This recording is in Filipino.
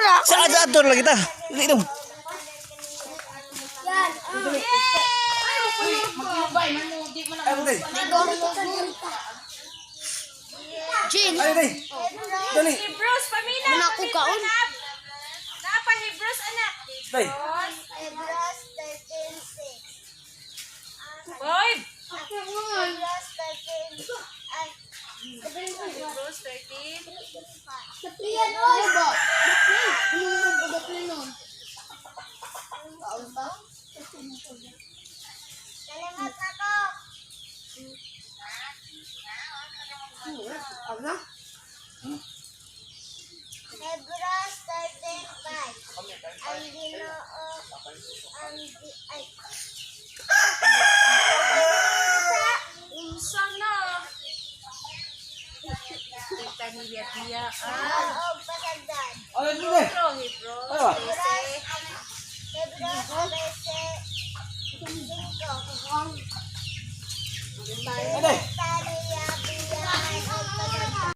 na. Sa ador lagi ta. Dili dong. Yan. Jin. Dali. Hebrews, pamina. Manako kaon. Napa Hebrews, anak. Dai. Hebrews 13:6. Boy. Hebrews 13. Ay, Hebrews 13. saplihan mo. Kalimat ako. Hebrews 13:5. Ang Ginoo ang ay. Unsa na? Kita ni biya. Oo, pasagdan. Ano dili? Hebrews. Ano? Hebrews 13:5. Ano?